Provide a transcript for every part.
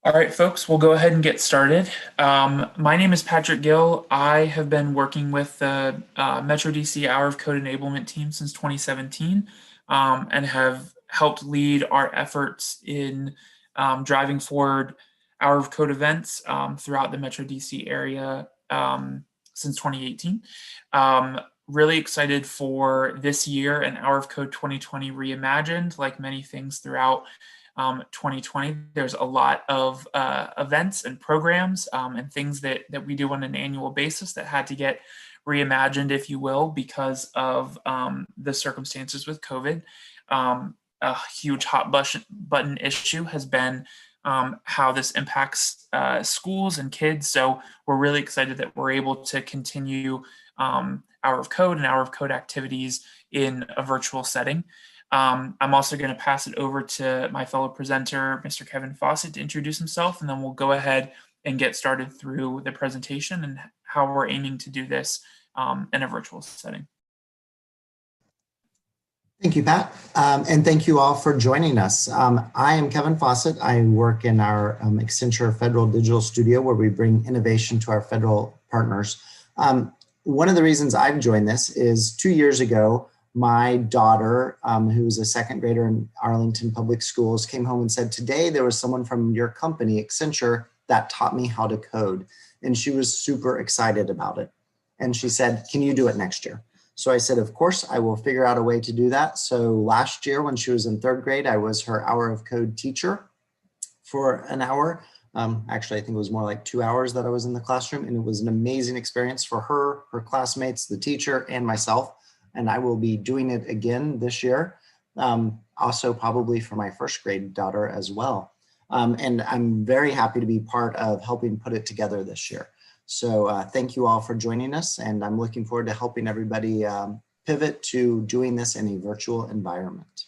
All right, folks, we'll go ahead and get started. My name is Patrick Gill. I have been working with the Metro DC Hour of Code Enablement team since 2017 and have helped lead our efforts in driving forward Hour of Code events throughout the Metro DC area since 2018. Really excited for this year and Hour of Code 2020 reimagined, like many things throughout 2020. There's a lot of events and programs and things that we do on an annual basis that had to get reimagined, if you will, because of the circumstances with COVID. A huge hot button issue has been how this impacts schools and kids. So we're really excited that we're able to continue Hour of Code and Hour of Code activities in a virtual setting. I'm also going to pass it over to my fellow presenter, Mr. Kevin Fawcett, to introduce himself, and then we'll go ahead and get started through the presentation and how we're aiming to do this in a virtual setting. Thank you, Pat, and thank you all for joining us. I am Kevin Fawcett. I work in our Accenture Federal Digital Studio, where we bring innovation to our federal partners. One of the reasons I've joined this is 2 years ago, my daughter, who's a second grader in Arlington Public Schools, came home and said, "Today there was someone from your company, Accenture, that taught me how to code." And she was super excited about it. And she said, "Can you do it next year?" So I said, "Of course, I will figure out a way to do that." So last year, when she was in third grade, I was her Hour of Code teacher for an hour. Actually, I think it was more like 2 hours that I was in the classroom, and it was an amazing experience for her, her classmates, the teacher, and myself. And I will be doing it again this year, also probably for my first grade daughter as well. And I'm very happy to be part of helping put it together this year. So thank you all for joining us, and I'm looking forward to helping everybody pivot to doing this in a virtual environment.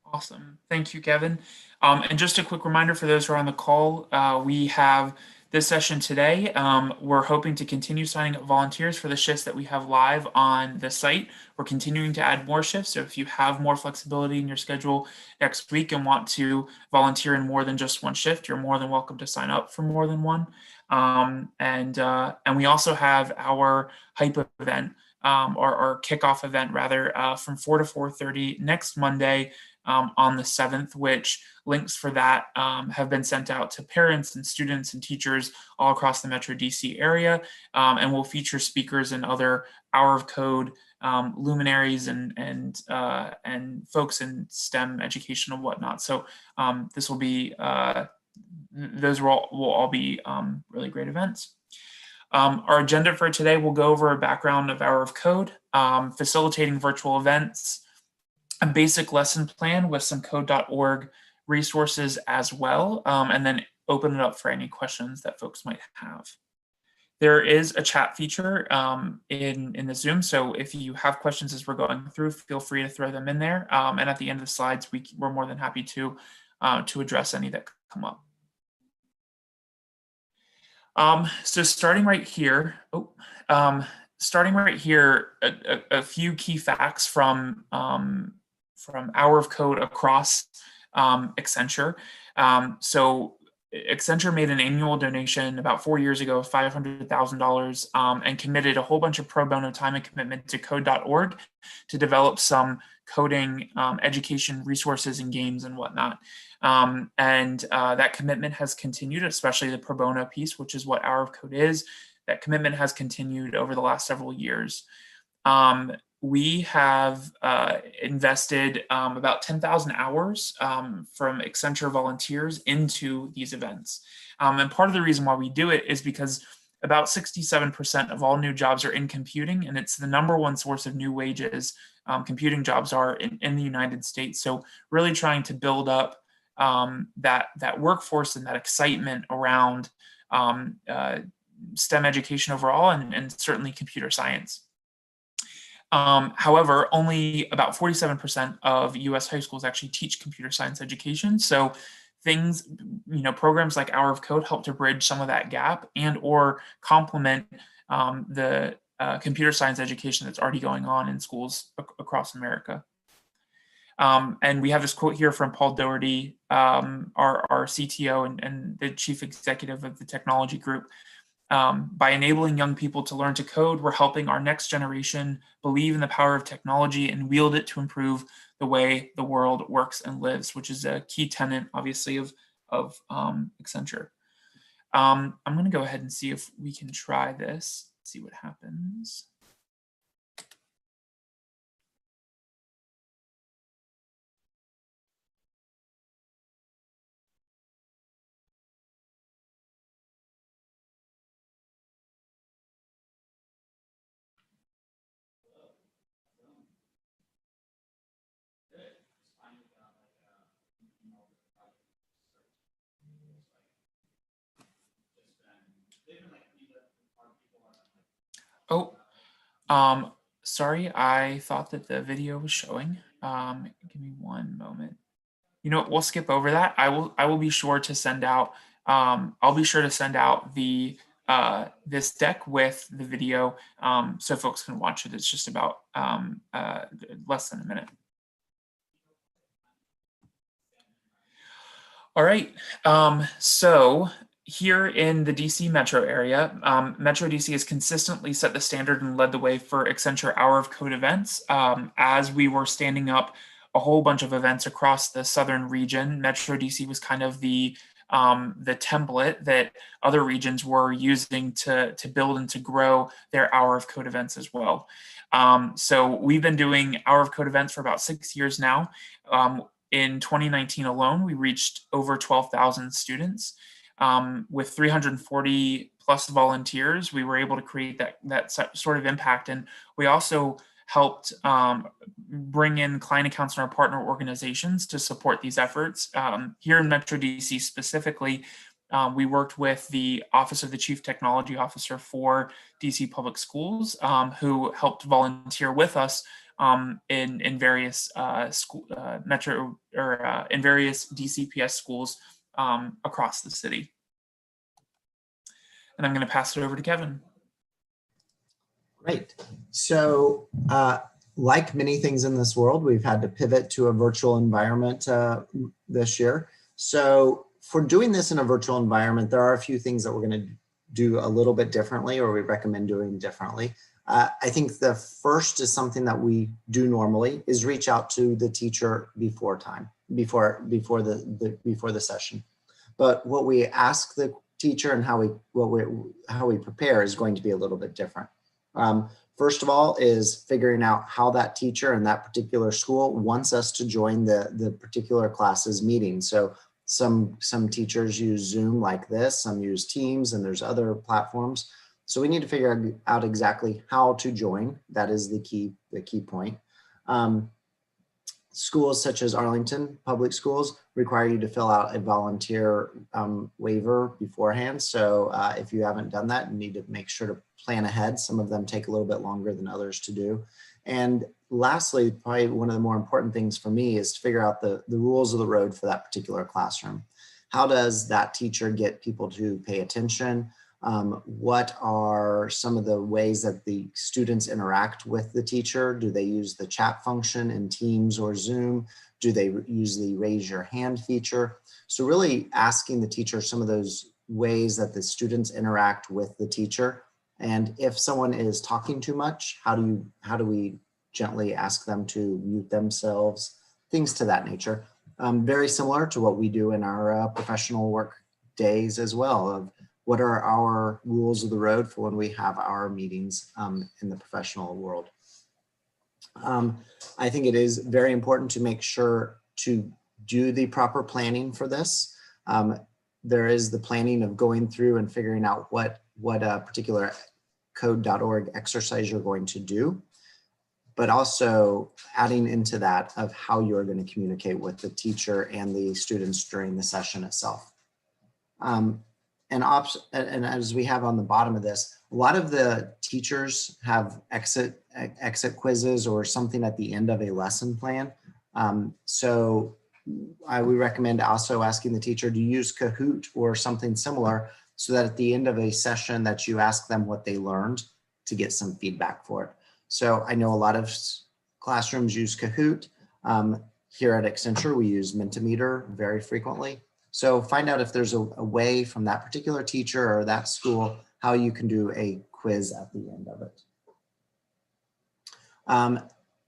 Awesome. Thank you, Kevin. And just a quick reminder for those who are on the call, we have this session today. We're hoping to continue signing up volunteers for the shifts that we have live on the site. We're continuing to add more shifts. So if you have more flexibility in your schedule next week and want to volunteer in more than just one shift, you're more than welcome to sign up for more than one. And we also have our hype event, or kickoff event rather, from 4 to 4:30 next Monday, on the 7th, which links for that have been sent out to parents and students and teachers all across the Metro DC area, and will feature speakers and other Hour of Code luminaries and folks in STEM education and whatnot. So this will be those will all be really great events. Our agenda for today will go over a background of Hour of Code, facilitating virtual events, a basic lesson plan with some code.org resources as well, and then open it up for any questions that folks might have. There is a chat feature in the Zoom, so if you have questions as we're going through, feel free to throw them in there. And at the end of the slides, we're more than happy to address any that come up. So starting right here, a few key facts from Hour of Code across Accenture. So Accenture made an annual donation about 4 years ago of $500,000 and committed a whole bunch of pro bono time and commitment to code.org to develop some coding education resources and games and whatnot. And that commitment has continued, especially the pro bono piece, which is what Hour of Code is. That commitment has continued over the last several years. We have invested about 10,000 hours from Accenture volunteers into these events. And part of the reason why we do it is because about 67% of all new jobs are in computing, and it's the #1 source of new wages. Computing jobs are in the United States. So really trying to build up that workforce and that excitement around STEM education overall, and certainly computer science. However, only about 47% of US high schools actually teach computer science education. So things, programs like Hour of Code help to bridge some of that gap and or complement the computer science education that's already going on in schools across America. And we have this quote here from Paul Doherty, our CTO and the chief executive of the technology group. By enabling young people to learn to code, we're helping our next generation believe in the power of technology and wield it to improve the way the world works and lives, which is a key tenet, obviously, of Accenture. I'm going to go ahead and see if we can try this, see what happens. Oh, sorry, I thought that the video was showing. Give me one moment. You know what, we'll skip over that. I will be sure to send out, I'll be sure to send out the this deck with the video so folks can watch it. It's just about less than a minute. All right, so here in the DC metro area, Metro DC has consistently set the standard and led the way for Accenture Hour of Code events. As we were standing up a whole bunch of events across the southern region, Metro DC was kind of the template that other regions were using to build and to grow their Hour of Code events as well. So we've been doing Hour of Code events for about 6 years now. In 2019 alone, we reached over 12,000 students. With 340 plus volunteers, we were able to create that sort of impact. And we also helped bring in client accounts in our partner organizations to support these efforts. Here in Metro DC specifically, we worked with the Office of the Chief Technology Officer for DC Public Schools, who helped volunteer with us in various metro or in various DCPS schools across the city. And I'm going to pass it over to Kevin. Great. So like many things in this world, we've had to pivot to a virtual environment this year. So for doing this in a virtual environment, there are a few things that we're going to do a little bit differently, or we recommend doing differently. I think the first is something that we do normally is reach out to the teacher before the session. But what we ask the teacher and how we prepare is going to be a little bit different. First of all is figuring out how that teacher in that particular school wants us to join the particular class's meeting. So some teachers use Zoom like this, some use Teams, and there's other platforms. So we need to figure out exactly how to join. That is the key point. Schools such as Arlington Public Schools require you to fill out a volunteer waiver beforehand. So if you haven't done that, you need to make sure to plan ahead. Some of them take a little bit longer than others to do. And lastly, probably one of the more important things for me is to figure out the rules of the road for that particular classroom. How does that teacher get people to pay attention? What are some of the ways that the students interact with the teacher? Do they use the chat function in Teams or Zoom? Do they use the raise your hand feature? So really asking the teacher some of those ways that the students interact with the teacher. And if someone is talking too much, how do we gently ask them to mute themselves? Things to that nature. Very similar to what we do in our professional work days as well, of what are our rules of the road for when we have our meetings in the professional world. I think it is very important to make sure to do the proper planning for this. There is the planning of going through and figuring out what a particular code.org exercise you're going to do, but also adding into that of how you're going to communicate with the teacher and the students during the session itself. And as we have on the bottom of this, a lot of the teachers have exit quizzes or something at the end of a lesson plan. So we recommend also asking the teacher to use Kahoot or something similar, so that at the end of a session that you ask them what they learned to get some feedback for it. So I know a lot of classrooms use Kahoot. Here at Accenture, we use Mentimeter very frequently. So find out if there's a way from that particular teacher or that school, how you can do a quiz at the end of it.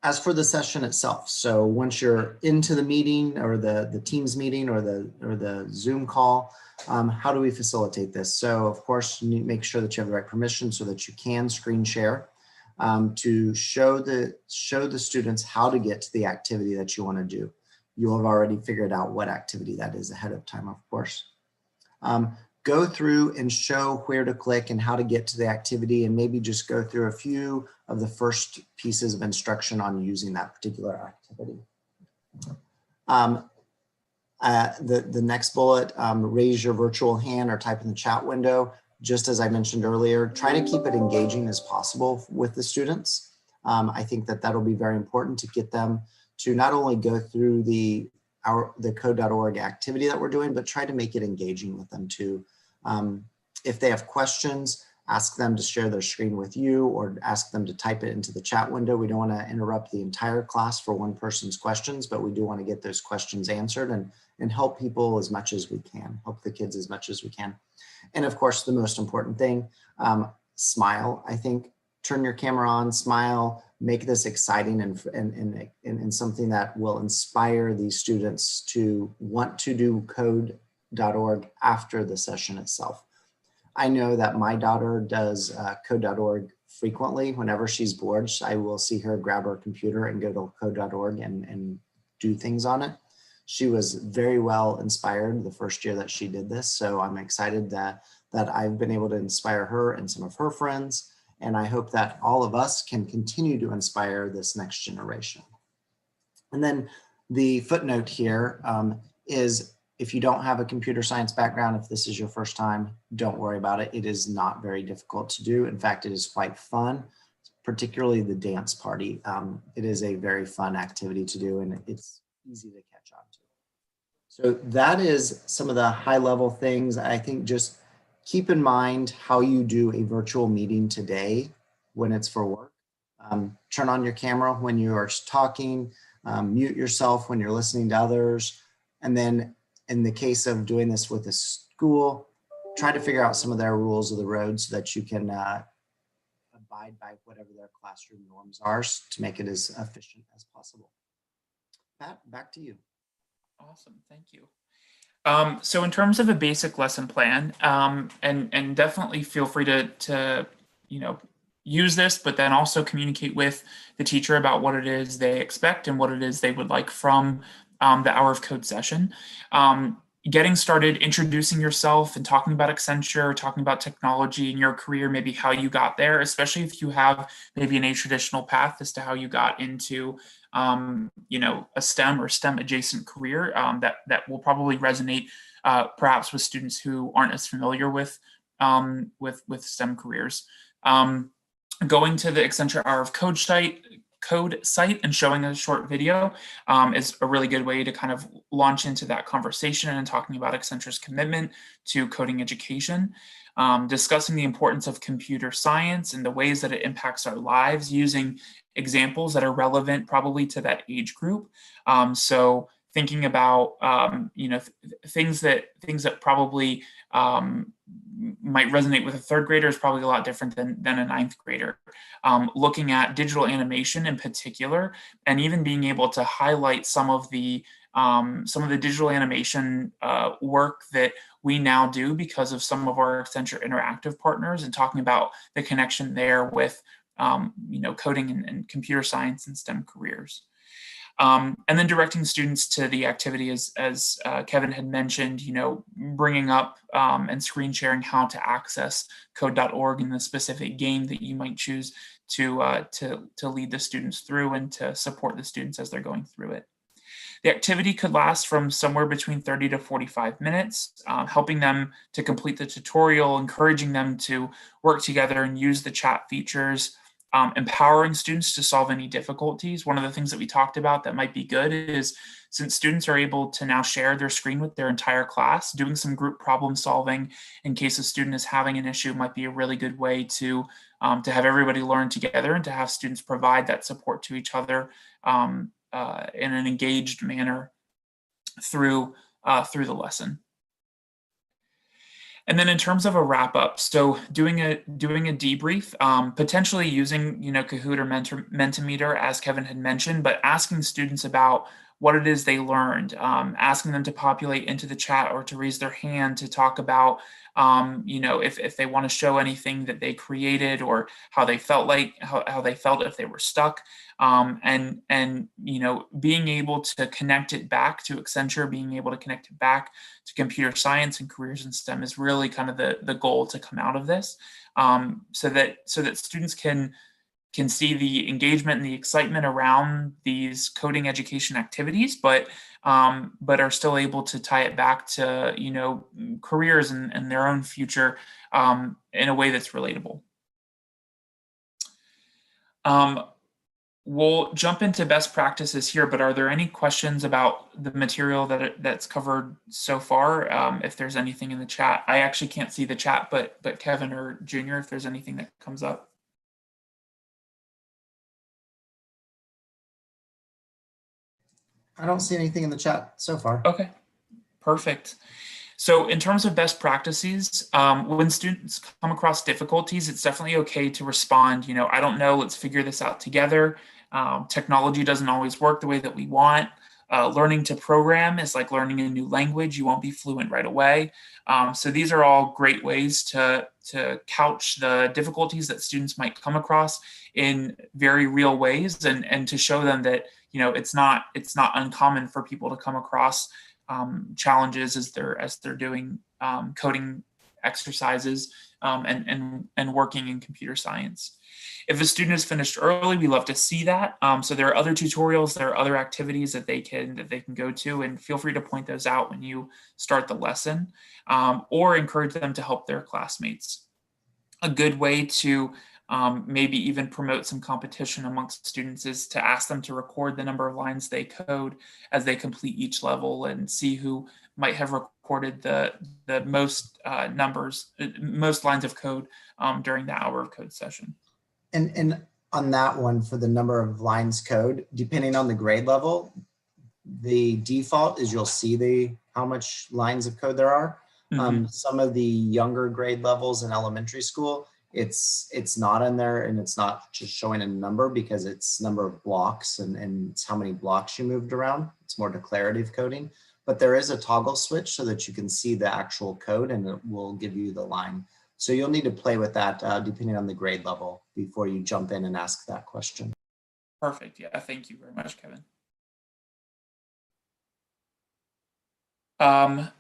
As for the session itself, so once you're into the meeting or the Teams meeting or the Zoom call, how do we facilitate this? So of course, you need to make sure that you have the right permission so that you can screen share to show the students how to get to the activity that you want to do. You'll have already figured out what activity that is ahead of time, of course. Go through and show where to click and how to get to the activity, and maybe just go through a few of the first pieces of instruction on using that particular activity. The next bullet, raise your virtual hand or type in the chat window. Just as I mentioned earlier, try to keep it engaging as possible with the students. I think that that'll be very important to get them to not only go through the code.org activity that we're doing, but try to make it engaging with them too. If they have questions, ask them to share their screen with you or ask them to type it into the chat window. We don't want to interrupt the entire class for one person's questions, but we do want to get those questions answered and help people as much as we can, help the kids as much as we can. And of course, the most important thing, smile. I think turn your camera on, smile, make this exciting and something that will inspire these students to want to do code.org after the session itself. I know that my daughter does code.org frequently. Whenever she's bored, I will see her grab her computer and go to code.org and do things on it. She was very well inspired the first year that she did this. So I'm excited that I've been able to inspire her and some of her friends. And I hope that all of us can continue to inspire this next generation. And then the footnote here is if you don't have a computer science background, if this is your first time, don't worry about it. It is not very difficult to do. In fact, it is quite fun, particularly the dance party. It is a very fun activity to do and it's easy to catch on to. So that is some of the high level things. I think just keep in mind how you do a virtual meeting today when it's for work. Turn on your camera when you are talking, mute yourself when you're listening to others. And then in the case of doing this with a school, try to figure out some of their rules of the road so that you can abide by whatever their classroom norms are to make it as efficient as possible. Pat, back to you. Awesome, thank you. So in terms of a basic lesson plan, and definitely feel free to use this, but then also communicate with the teacher about what it is they expect and what it is they would like from the Hour of Code session. Getting started, introducing yourself and talking about Accenture, talking about technology in your career, maybe how you got there, especially if you have maybe an a-traditional path as to how you got into a STEM or STEM adjacent career that will probably resonate perhaps with students who aren't as familiar with STEM careers. Going to the Accenture Hour of Code site and showing a short video is a really good way to kind of launch into that conversation and talking about Accenture's commitment to coding education, discussing the importance of computer science and the ways that it impacts our lives using examples that are relevant probably to that age group. So thinking about things that probably might resonate with a third grader is probably a lot different than a ninth grader. Looking at digital animation in particular, and even being able to highlight some of the digital animation work that we now do because of some of our Accenture Interactive partners, and talking about the connection there with coding and computer science and STEM careers. And then directing students to the activity as Kevin had mentioned, bringing up and screen sharing how to access code.org in the specific game that you might choose to lead the students through and to support the students as they're going through it. The activity could last from somewhere between 30 to 45 minutes, helping them to complete the tutorial, encouraging them to work together and use the chat features, empowering students to solve any difficulties. One of the things that we talked about that might be good is, since students are able to now share their screen with their entire class, doing some group problem solving in case a student is having an issue might be a really good way to have everybody learn together and to have students provide that support to each other in an engaged manner through the lesson. And then in terms of a wrap up, so doing a debrief, potentially using Kahoot or Mentimeter as Kevin had mentioned, but asking students about what it is they learned, asking them to populate into the chat or to raise their hand to talk about if they want to show anything that they created or how they felt how they felt if they were stuck, and being able to connect it back to Accenture, being able to connect it back to computer science and careers in STEM is really kind of the goal to come out of this, so that students can see the engagement and the excitement around these coding education activities, but are still able to tie it back to careers and their own future in a way that's relatable. We'll jump into best practices here, but are there any questions about the material that's covered so far? If there's anything in the chat, I actually can't see the chat, but Kevin or Junior, if there's anything that comes up. I don't see anything in the chat so far. Okay, perfect. So in terms of best practices, when students come across difficulties, it's definitely okay to respond, I don't know, let's figure this out together. Technology doesn't always work the way that we want. Learning to program is like learning a new language. You won't be fluent right away. So these are all great ways to couch the difficulties that students might come across in very real ways, and to show them that it's not uncommon for people to come across challenges as they're doing coding exercises and working in computer science. If a student is finished early, we love to see that. So there are other tutorials, there are other activities that they can go to, and feel free to point those out when you start the lesson, or encourage them to help their classmates. A good way to maybe even promote some competition amongst students is to ask them to record the number of lines they code as they complete each level, and see who might have recorded the most most lines of code during the hour of code session. And on that one, for the number of lines code, depending on the grade level, the default is you'll see how much lines of code there are. Mm-hmm. Some of the younger grade levels in elementary school, it's not in there, and it's not just showing a number because it's number of blocks and it's how many blocks you moved around. It's more declarative coding, but there is a toggle switch so that you can see the actual code and it will give you the line. So you'll need to play with that depending on the grade level before you jump in and ask that question. Perfect. Yeah, thank you very much, Kevin.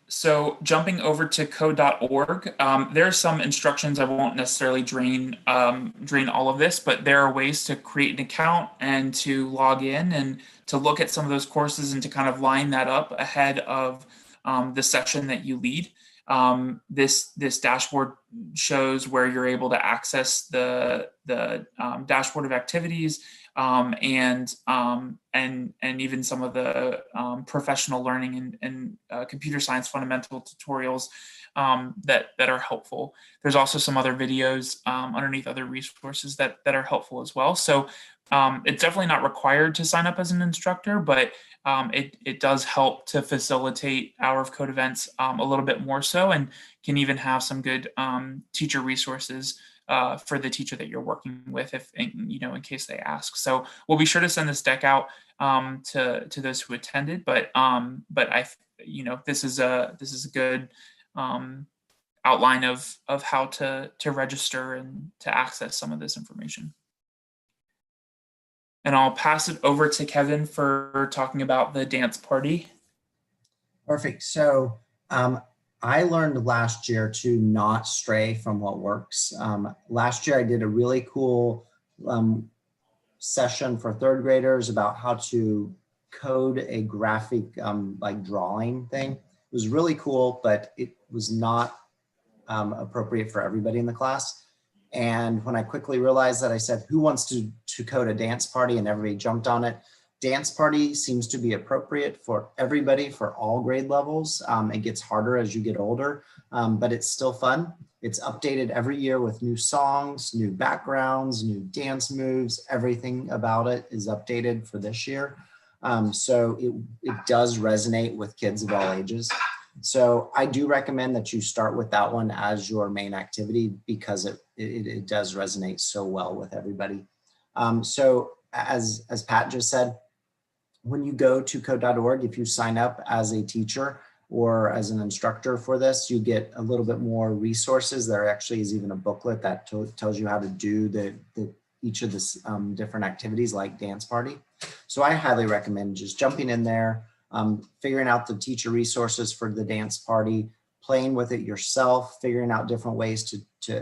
So jumping over to code.org, there are some instructions. I won't necessarily drain all of this, but there are ways to create an account and to log in and to look at some of those courses and to kind of line that up ahead of the session that you lead. This dashboard shows where you're able to access the dashboard of activities, and even some of the professional learning and computer science fundamental tutorials that are helpful. There's also some other videos underneath other resources that are helpful as well. So it's definitely not required to sign up as an instructor, but it does help to facilitate Hour of Code events a little bit more so, and can even have some good teacher resources for the teacher that you're working with, if in case they ask. So we'll be sure to send this deck out to those who attended, but this is a good outline of how to register and to access some of this information. And I'll pass it over to Kevin for talking about the dance party. Perfect. So I learned last year to not stray from what works. Last year I did a really cool session for third graders about how to code a graphic like drawing thing. It was really cool, but it was not appropriate for everybody in the class. And when I quickly realized that, I said, who wants to code a dance party? And everybody jumped on it. Dance party seems to be appropriate for everybody, for all grade levels. It gets harder as you get older, but it's still fun. It's updated every year with new songs, new backgrounds, new dance moves. Everything about it is updated for this year. So it does resonate with kids of all ages. So I do recommend that you start with that one as your main activity because it does resonate so well with everybody. So as Pat just said, when you go to code.org, if you sign up as a teacher or as an instructor for this, you get a little bit more resources. There actually is even a booklet that tells you how to do each of the different activities like dance party. So I highly recommend just jumping in there, figuring out the teacher resources for the dance party, playing with it yourself, figuring out different ways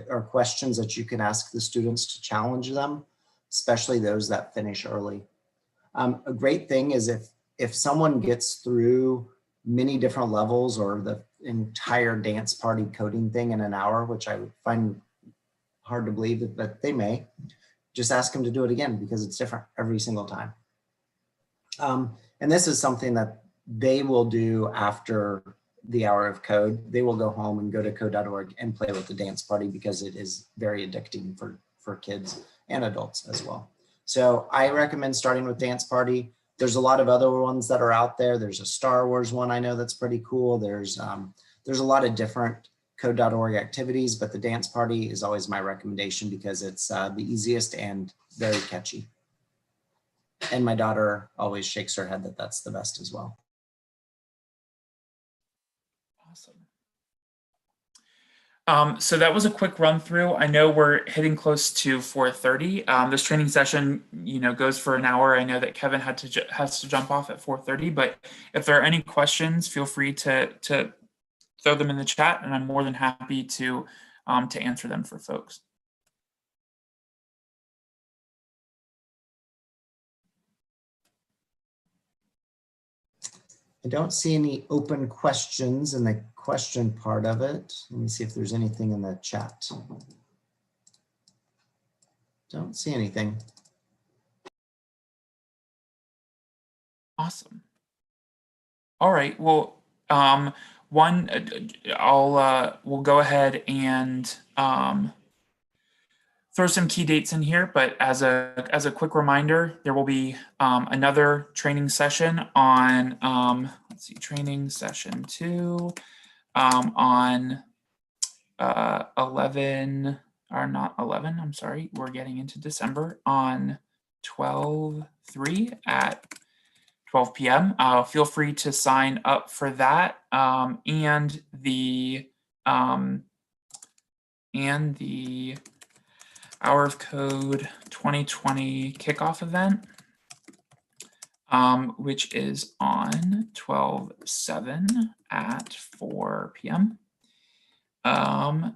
or questions that you can ask the students to challenge them, especially those that finish early. A great thing is if someone gets through many different levels or the entire dance party coding thing in an hour, which I find hard to believe that they may, just ask them to do it again because it's different every single time. And this is something that they will do after the hour of code. They will go home and go to code.org and play with the dance party because it is very addicting for kids and adults as well. So I recommend starting with dance party. There's a lot of other ones that are out there. There's a Star Wars one I know that's pretty cool. There's a lot of different code.org activities, but the dance party is always my recommendation because it's the easiest and very catchy. And my daughter always shakes her head that that's the best as well. Awesome. So that was a quick run through. I know we're hitting close to 4:30. This training session, goes for an hour. I know that Kevin has to jump off at 4:30, but if there are any questions, feel free to throw them in the chat, and I'm more than happy to answer them for folks. I don't see any open questions in the question part of it. Let me see if there's anything in the chat. Don't see anything. Awesome. All right. Well, we'll go ahead and throw some key dates in here, but as a quick reminder, there will be another training session on let's see, training session 2 on 11 or not 11. I'm sorry, we're getting into December on 12/3 at 12 p.m. Feel free to sign up for that and the Hour of Code 2020 kickoff event, which is on 12/7 at 4 p.m. And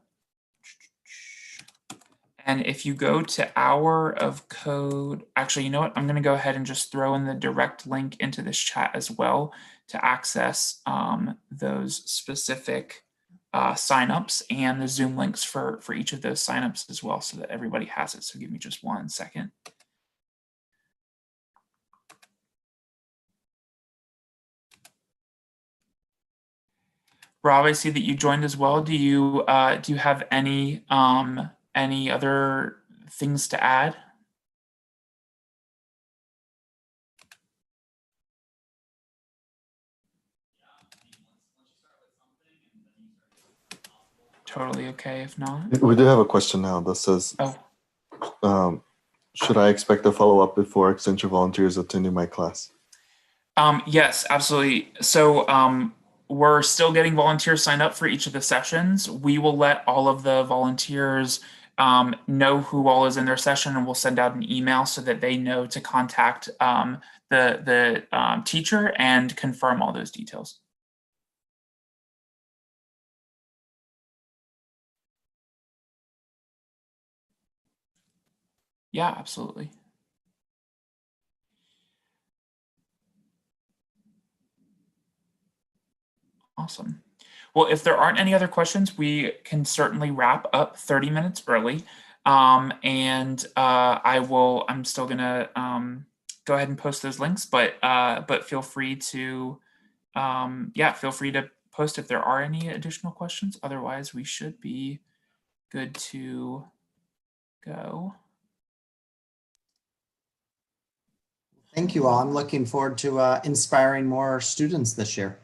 if you go to Hour of Code, actually, you know what? I'm going to go ahead and just throw in the direct link into this chat as well to access those specific signups and the Zoom links for each of those signups as well, so that everybody has it. So give me just 1 second. Rob, I see that you joined as well. Do you have any other things to add? Totally okay if not. We do have a question now that says, should I expect a follow-up before Accenture volunteers attending my class? Yes, absolutely. So we're still getting volunteers signed up for each of the sessions. We will let all of the volunteers know who all is in their session, and we'll send out an email so that they know to contact the teacher and confirm all those details. Yeah, absolutely. Awesome. Well, if there aren't any other questions, we can certainly wrap up 30 minutes early. I'm still gonna go ahead and post those links, but feel free to feel free to post if there are any additional questions. Otherwise, we should be good to go. Thank you all. I'm looking forward to inspiring more students this year.